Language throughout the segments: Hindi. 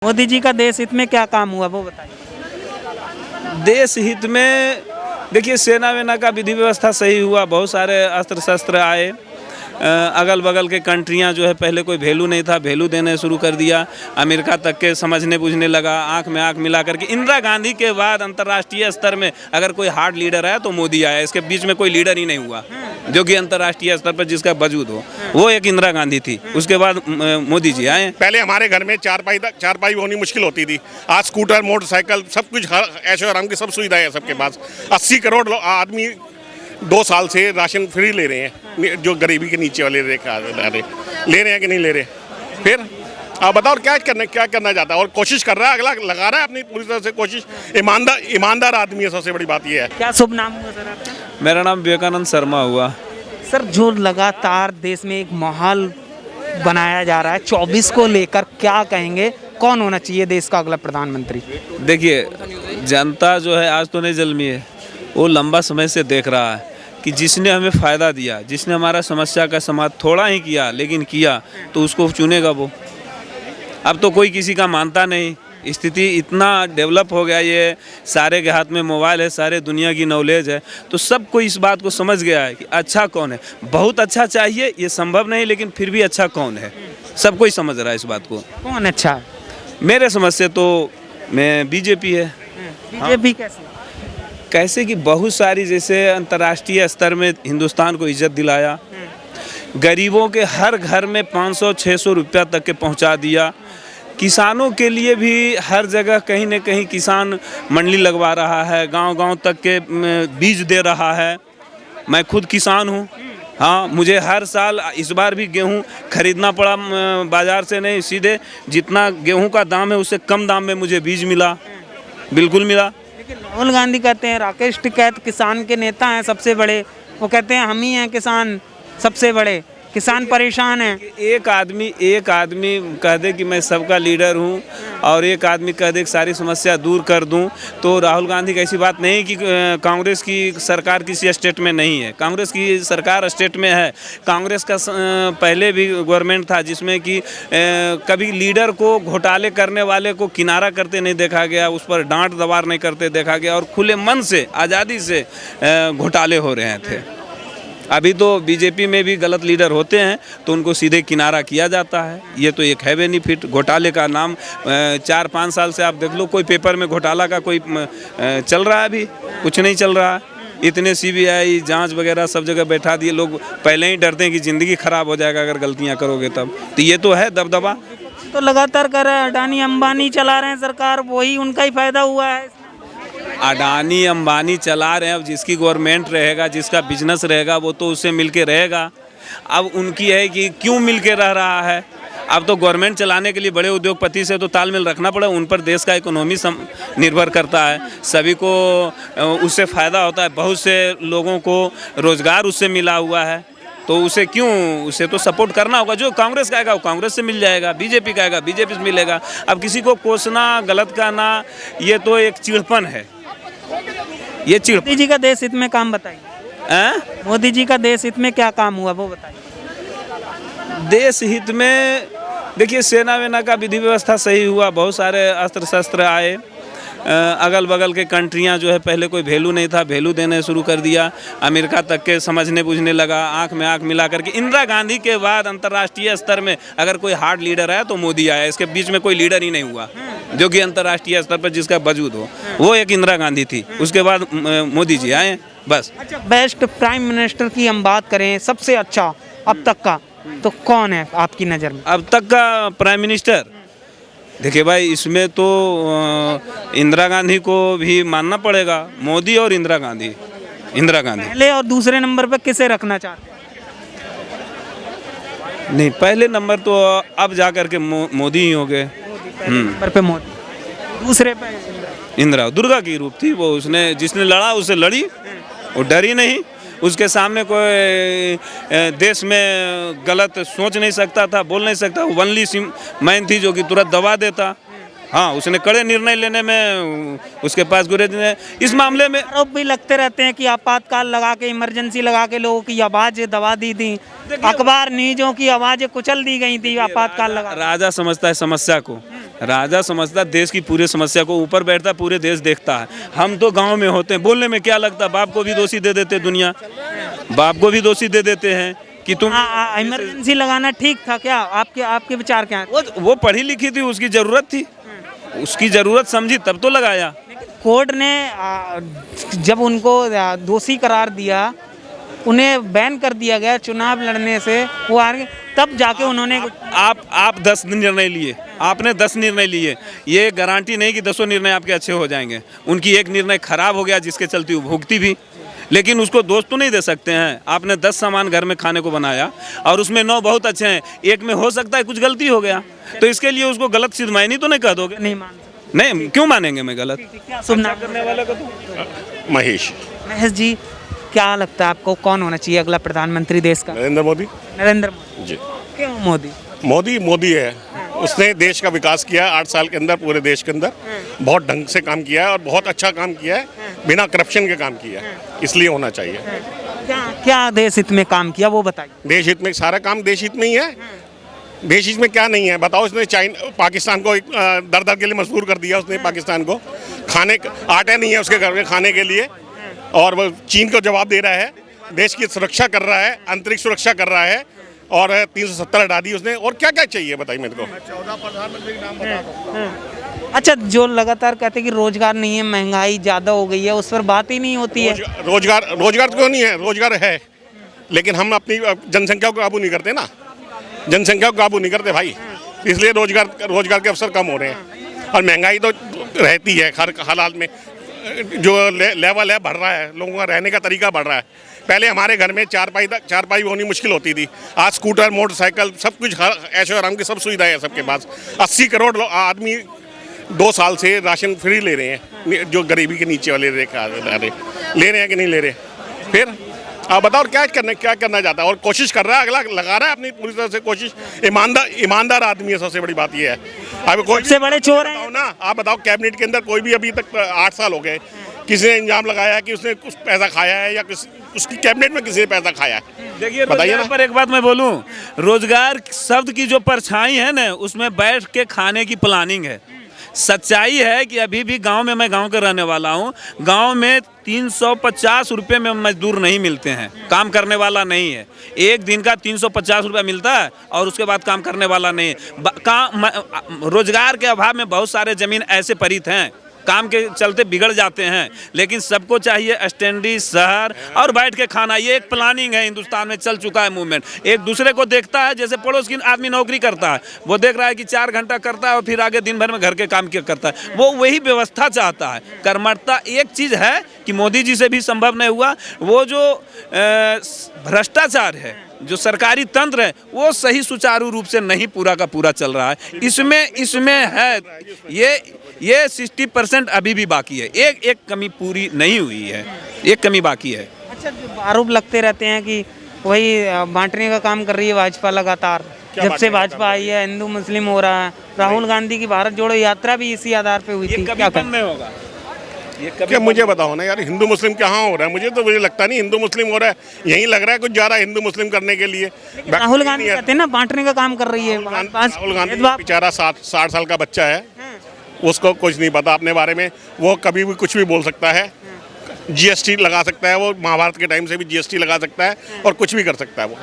मोदी जी का देश हित में क्या काम हुआ वो बताइए। देश हित में देखिए, सेना वेना का विधि व्यवस्था सही हुआ, बहुत सारे अस्त्र शस्त्र आए। अगल बगल के कंट्रियां जो है, पहले कोई वैल्यू नहीं था, वैल्यू देने शुरू कर दिया। अमेरिका तक के समझने बुझने लगा, आंख में आंख मिला करके। इंदिरा गांधी के बाद अंतर्राष्ट्रीय स्तर में अगर कोई हार्ड लीडर आया तो मोदी आया। इसके बीच में कोई लीडर ही नहीं हुआ जो कि अंतर्राष्ट्रीय स्तर पर जिसका वजूद हो। वो एक इंदिरा गांधी थी, उसके बाद मोदी जी आए। पहले हमारे घर में चारपाई होनी मुश्किल होती थी। आज स्कूटर, मोटरसाइकिल, सब कुछ, ऐशो आराम की सब सुविधाएं हैं सबके पास। 80 करोड़ आदमी 2 साल से राशन फ्री ले रहे हैं, जो गरीबी के नीचे वाले रेखा ले रहे हैं कि नहीं ले रहे। फिर आप बताओ क्या करना चाहता है, और कोशिश कर रहा है, अगला लगा रहा है अपनी पूरी तरह से कोशिश। ईमानदार आदमी है, सबसे बड़ी बात यह है। क्या शुभ नाम हुआ सर आपका? मेरा नाम विवेकानंद शर्मा हुआ। सर, जो लगातार देश में एक माहौल बनाया जा रहा है 24 को लेकर, क्या कहेंगे, कौन होना चाहिए देश का अगला प्रधानमंत्री? देखिए, जनता जो है आज तो नहीं जन्मी है, वो लंबा समय से देख रहा है कि जिसने हमें फ़ायदा दिया, जिसने हमारा समस्या का समाधान थोड़ा ही किया लेकिन किया, तो उसको चुनेगा वो। अब तो कोई किसी का मानता नहीं। स्थिति इतना डेवलप हो गया, ये सारे के हाथ में मोबाइल है, सारे दुनिया की नॉलेज है, तो सब कोई इस बात को समझ गया है कि अच्छा कौन है। बहुत अच्छा चाहिए ये संभव नहीं, लेकिन फिर भी अच्छा कौन है सब कोई समझ रहा है इस बात को। कौन अच्छा है? मेरे समझ से तो मैं बीजेपी है। बीजेपी कैसे कि बहुत सारी, जैसे अंतर्राष्ट्रीय स्तर में हिंदुस्तान को इज्जत दिलाया, गरीबों के हर घर में 500-600 रुपया तक के पहुंचा दिया। किसानों के लिए भी हर जगह कहीं न कहीं किसान मंडली लगवा रहा है, गांव-गांव तक के बीज दे रहा है। मैं खुद किसान हूं। हाँ, मुझे हर साल इस बार भी गेहूं खरीदना पड़ा, बाज़ार से नहीं, सीधे जितना गेहूं का दाम है उससे कम दाम में मुझे बीज मिला, बिल्कुल मिला। लेकिन राहुल गांधी कहते हैं राकेश टिकैत किसान के नेता हैं सबसे बड़े, वो कहते हैं हम ही हैं किसान सबसे बड़े, किसान परेशान हैं। एक आदमी कह दे कि मैं सबका लीडर हूं, और एक आदमी कह दे कि सारी समस्या दूर कर दूं, तो राहुल गांधी की ऐसी बात नहीं कि कांग्रेस की सरकार किसी स्टेट में नहीं है। कांग्रेस की सरकार स्टेट में है। कांग्रेस का पहले भी गवर्नमेंट था जिसमें कि कभी लीडर को, घोटाले करने वाले को किनारा करते नहीं देखा गया, उस पर डांट दबार नहीं करते देखा गया, और खुले मन से, आज़ादी से घोटाले हो रहे थे। अभी तो बीजेपी में भी गलत लीडर होते हैं तो उनको सीधे किनारा किया जाता है। ये तो एक है बेनिफिट। घोटाले का नाम 4-5 साल से आप देख लो, कोई पेपर में घोटाला का कोई चल रहा है? अभी कुछ नहीं चल रहा है। इतने सीबीआई जांच वगैरह सब जगह बैठा दिए। लोग पहले ही डरते हैं कि ज़िंदगी खराब हो जाएगा अगर गलतियां करोगे तब। तो ये तो है दबदबा। तो लगातार कर रहे हैं, अडानी अंबानी चला रहे हैं सरकार, वही उनका ही फायदा हुआ है। अडानी अंबानी चला रहे हैं, अब जिसकी गवर्नमेंट रहेगा, जिसका बिजनेस रहेगा, वो तो उससे मिलके रहेगा। अब उनकी है कि क्यों मिलके रह रहा है। अब तो गवर्नमेंट चलाने के लिए बड़े उद्योगपति से तो तालमेल रखना पड़े, उन पर देश का इकोनॉमी निर्भर करता है। सभी को उससे फ़ायदा होता है, बहुत से लोगों को रोज़गार उससे मिला हुआ है, तो उसे तो सपोर्ट करना होगा। जो कांग्रेस का आएगा वो कांग्रेस से मिल जाएगा, बीजेपी का आएगा बीजेपी से मिलेगा। अब किसी को कोसना, गलत कहना, ये तो एक चिड़पन है। ये मोदी जी का देश हित में काम बताइए। मोदी जी का देश हित में क्या काम हुआ वो बताइए। देश हित में देखिए, सेना वेना का विधि व्यवस्था सही हुआ, बहुत सारे अस्त्र शस्त्र आए। अगल बगल के कंट्रियां जो है, पहले कोई वैल्यू नहीं था, वैल्यू देने शुरू कर दिया। अमेरिका तक के समझने बुझने लगा, आंख में आंख मिला करके। इंदिरा गांधी के बाद अंतर्राष्ट्रीय स्तर में अगर कोई हार्ड लीडर आया तो मोदी आया। इसके बीच में कोई लीडर ही नहीं हुआ जो कि अंतर्राष्ट्रीय स्तर पर जिसका वजूद हो। वो एक इंदिरा गांधी थी, उसके बाद मोदी जी आए, बस। अच्छा, बेस्ट प्राइम मिनिस्टर की हम बात करें, सबसे अच्छा अब तक का, तो कौन है आपकी नज़र में अब तक का प्राइम मिनिस्टर? देखिए भाई, इसमें तो इंदिरा गांधी को भी मानना पड़ेगा। मोदी और इंदिरा गांधी। पहले और दूसरे नंबर पे किसे रखना चाहते हैं? नहीं, पहले नंबर तो अब जा कर के मोदी ही हो गए। नंबर पे मोदी, दूसरे पे इंदिरा। दुर्गा की रूप थी वो, उसने जिसने लड़ा उससे लड़ी, वो डरी नहीं। उसके सामने कोई देश में गलत सोच नहीं सकता था, बोल नहीं सकता। वो वनली मैन थी जो कि तुरंत दबा देता। हाँ, उसने कड़े निर्णय लेने में उसके पास गुरेज ने इस मामले में आरोप भी लगते रहते हैं कि आपातकाल लगा के, इमरजेंसी लगा के लोगों की आवाज़ें दबा दी थी, अखबार न्यूज़ों की आवाज़ें कुचल दी गई थी आपातकाल लगा। राजा समझता है समस्या को, राजा समझता देश की पूरे समस्या को, ऊपर बैठता पूरे देश देखता है। हम तो गांव में होते हैं, बोलने में क्या लगता है, बाप को भी दोषी दे देते दुनिया, बाप को भी दोषी दे देते हैं कि तुम इमरजेंसी लगाना ठीक था क्या? आपके आपके विचार क्या हैं? वो पढ़ी लिखी थी, उसकी ज़रूरत थी, उसकी ज़रूरत समझी तब तो लगाया। कोर्ट ने जब उनको दोषी करार दिया, उन्हें बैन कर दिया गया चुनाव लड़ने से, वो हार गए, तब जाके उन्होंने आप 10 निर्णय लिए, आपने 10 निर्णय लिए, ये गारंटी नहीं कि 10 निर्णय आपके अच्छे हो जाएंगे। उनकी एक निर्णय खराब हो गया जिसके चलते वो भुगती भी, लेकिन उसको दोष तो नहीं दे सकते हैं। आपने 10 सामान घर में खाने को बनाया और उसमें 9 बहुत अच्छे हैं, एक में हो सकता है कुछ गलती हो गया, तो इसके लिए उसको गलत सिद्ध मायनी तो नहीं कह दोगे? नहीं मान नहीं, क्यों मानेंगे मैं गलत? क्या सुनना करने वाले को तो महेश महेश जी, क्या लगता है आपको कौन होना चाहिए अगला प्रधानमंत्री देश का? नरेंद्र मोदी नरेंद्र मोदी। जी। क्यों मोदी? मोदी है, उसने देश का विकास किया 8 साल के अंदर, पूरे देश के अंदर बहुत ढंग से काम किया है और बहुत अच्छा काम किया है, बिना करप्शन के काम किया है, इसलिए होना चाहिए। क्या क्या देश हित में काम किया वो बताइए। देश हित में सारा काम देश हित में ही है। देश हित में क्या नहीं है बताओ? उसने पाकिस्तान को दर दर के लिए मजबूर कर दिया उसने, पाकिस्तान को खाने आटा नहीं है उसके घर में खाने के लिए, और वो चीन को जवाब दे रहा है, देश की सुरक्षा कर रहा है, अंतरिक्ष सुरक्षा कर रहा है, और 370 हटा दी उसने। और क्या क्या चाहिए बताइए मेरे को? 14 प्रधानमंत्री के नाम बता दो। अच्छा, जो लगातार कहते हैं कि रोजगार नहीं है, महंगाई ज़्यादा हो गई है, उस पर बात ही नहीं होती है। रोजगार क्यों नहीं है? रोजगार है, लेकिन हम अपनी जनसंख्या को काबू नहीं करते ना, जनसंख्या को काबू नहीं करते भाई, इसलिए रोजगार के अवसर कम हो रहे हैं। और महंगाई तो रहती है हर हालात में, जो लेवल है बढ़ रहा है, लोगों का रहने का तरीका बढ़ रहा है। पहले हमारे घर में चारपाई होनी मुश्किल होती थी, आज स्कूटर, मोटरसाइकिल सब कुछ, ऐशो आराम की सब सुविधाएं है सबके पास। 80 करोड़ आदमी 2 साल से राशन फ्री ले रहे हैं, जो गरीबी के नीचे वाले ले रहे हैं कि नहीं ले रहे? फिर आप बताओ क्या करना चाहता है? और कोशिश कर रहा है, अगला लगा रहा है अपनी पूरी तरह से कोशिश। ईमानदार आदमी है, सबसे बड़ी बात यह है। अब कोई सबसे बड़े चोर हैं ना, आप बताओ कैबिनेट के अंदर कोई भी अभी तक 8 साल हो गए, किसी ने इंजाम लगाया है कि उसने कुछ पैसा खाया है, या उसकी कैबिनेट में किसी ने पैसा खाया है? देखिए, बताइए ना। पर एक बात मैं बोलूं, रोजगार शब्द की जो परछाई है ना, उसमें बैठ के खाने की प्लानिंग है। सच्चाई है कि अभी भी गांव में, मैं गांव का रहने वाला हूं, गांव में 350 रुपये में मजदूर नहीं मिलते हैं, काम करने वाला नहीं है। एक दिन का 350 रुपये मिलता है और उसके बाद काम करने वाला नहीं है। रोजगार के अभाव में बहुत सारे ज़मीन ऐसे पतित हैं, काम के चलते बिगड़ जाते हैं, लेकिन सबको चाहिए स्टैंडर्ड शहर और बैठ के खाना। ये एक प्लानिंग है, हिंदुस्तान में चल चुका है मूवमेंट। एक दूसरे को देखता है, जैसे पड़ोस की आदमी नौकरी करता है, वो देख रहा है कि 4 घंटा करता है और फिर आगे दिन भर में घर के काम क्या करता है, वो वही व्यवस्था चाहता है। कर्मठता एक चीज़ है कि मोदी जी से भी संभव नहीं हुआ, वो जो भ्रष्टाचार है, जो सरकारी तंत्र है, वो सही सुचारू रूप से नहीं पूरा का पूरा चल रहा है। इसमें है ये 60% अभी भी बाकी है, एक कमी पूरी नहीं हुई है, एक कमी बाकी है। अच्छा, जो आरोप लगते रहते हैं कि वही बांटने का काम कर रही है भाजपा लगातार, जब से भाजपा आई है हिंदू मुस्लिम हो रहा है। राहुल गांधी की भारत जोड़ो यात्रा भी इसी आधार पे हुई थी, क्या कम नहीं होगा? क्या मुझे बताओ ना यार, हिंदू मुस्लिम कहाँ हो रहा है? मुझे लगता नहीं हिंदू मुस्लिम हो रहा है, यही लग रहा है कुछ जा रहा है हिंदू मुस्लिम करने के लिए। राहुल गांधी कहते हैं ना बांटने का काम कर रही है। राहुल गांधी बेचारा 60 साल का बच्चा है, उसको कुछ नहीं पता अपने बारे में, वो कभी भी कुछ भी बोल सकता है, जीएसटी लगा सकता है, वो महाभारत के टाइम से भी जीएसटी लगा सकता है और कुछ भी कर सकता है वो।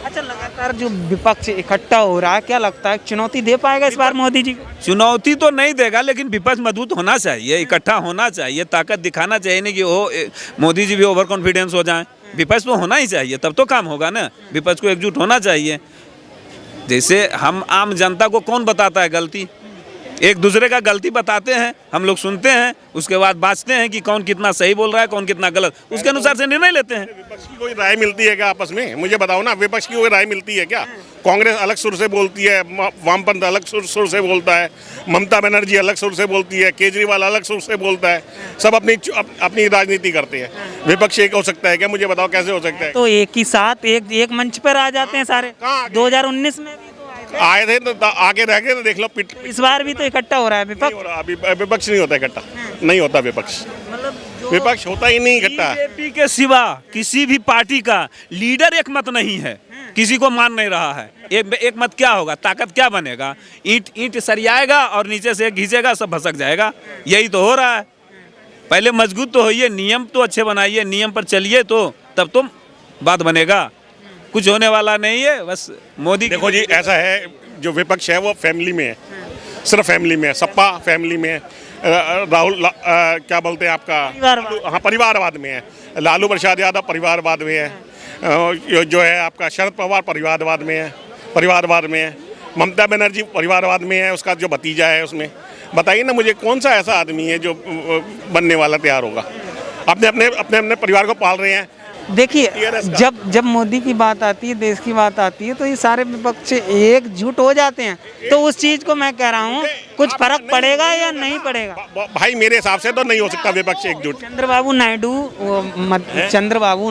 अच्छा, लगातार जो विपक्ष इकट्ठा हो रहा है, क्या लगता है चुनौती दे पाएगा इस बार मोदी जी को? चुनौती तो नहीं देगा, लेकिन विपक्ष मजबूत होना चाहिए, इकट्ठा होना चाहिए, ताकत दिखाना चाहिए, नहीं कि वो मोदी जी भी ओवर कॉन्फिडेंस हो जाएं। विपक्ष तो होना ही चाहिए, तब तो काम होगा ना। विपक्ष को एकजुट होना चाहिए। जैसे हम आम जनता को कौन बताता है गलती, एक दूसरे का गलती बताते हैं, हम लोग सुनते हैं, उसके बाद बाँचते हैं कि कौन कितना सही बोल रहा है, कौन कितना गलत, उसके अनुसार से निर्णय लेते हैं। विपक्ष की कोई राय मिलती है क्या आपस में? मुझे बताओ ना, विपक्ष की कोई राय मिलती है क्या? कांग्रेस अलग सुर से बोलती है, वामपंथ अलग सुर से बोलता है, ममता बनर्जी अलग सुर से बोलती है, केजरीवाल अलग सुर से बोलता है, सब अपनी राजनीति करते हैं। विपक्ष एक हो सकता है क्या? मुझे बताओ कैसे हो सकता है? तो एक ही साथ एक मंच पर आ जाते हैं सारे। 2019 में आए थे तो आगे रह गए, तो देख लो इस बार भी तो इकट्ठा हो रहा है विपक्ष। अभी विपक्ष नहीं होता इकट्ठा, नहीं होता विपक्ष, विपक्ष होता ही नहीं इकट्ठा। बीजेपी के सिवा किसी भी पार्टी का लीडर एक मत नहीं है, किसी को मान नहीं रहा है। एक मत क्या होगा, ताकत क्या बनेगा? ईंट सरियाएगा और नीचे से घिसेगा, सब भसक जाएगा। यही तो हो रहा है। पहले मजबूत तो होइए, नियम तो अच्छे बनाइए, नियम पर चलिए तो तब तो बात बनेगा। कुछ होने वाला नहीं है। बस मोदी देखो जी, ऐसा है, जो विपक्ष है वो फैमिली में है, सिर्फ फैमिली में है। सपा फैमिली में है, राहुल क्या बोलते हैं आपका, हाँ, परिवारवाद में है। लालू प्रसाद यादव परिवारवाद में है, जो है आपका शरद पवार परिवारवाद में है, ममता बनर्जी परिवारवाद में है, उसका जो भतीजा है उसमें। बताइए ना मुझे, कौन सा ऐसा आदमी है जो बनने वाला तैयार होगा? अपने अपने अपने अपने परिवार को पाल रहे हैं। देखिए, जब मोदी की बात आती है, देश की बात आती है, तो ये सारे विपक्ष एकजुट हो जाते हैं। तो उस चीज को मैं कह रहा हूँ, कुछ फर्क पड़ेगा या नहीं पड़ेगा? भाई मेरे हिसाब से तो नहीं हो सकता विपक्ष एकजुट। चंद्रबाबू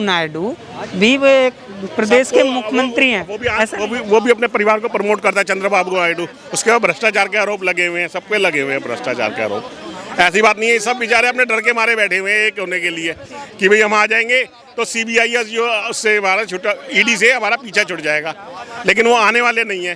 नायडू भी वो एक प्रदेश के मुख्यमंत्री हैं। वो भी अपने परिवार को प्रमोट करता है, चंद्रबाबू नायडू। उसके बाद भ्रष्टाचार के आरोप लगे हुए हैं, सबके लगे हुए हैं भ्रष्टाचार के आरोप। ऐसी बात नहीं है, सब बेचारे अपने डर के मारे बैठे हुए हैं एक होने के लिए कि भाई हम आ जाएंगे तो CBI जो उससे हमारा छुट्टा, ED से हमारा पीछा छुट जाएगा। लेकिन वो आने वाले नहीं है।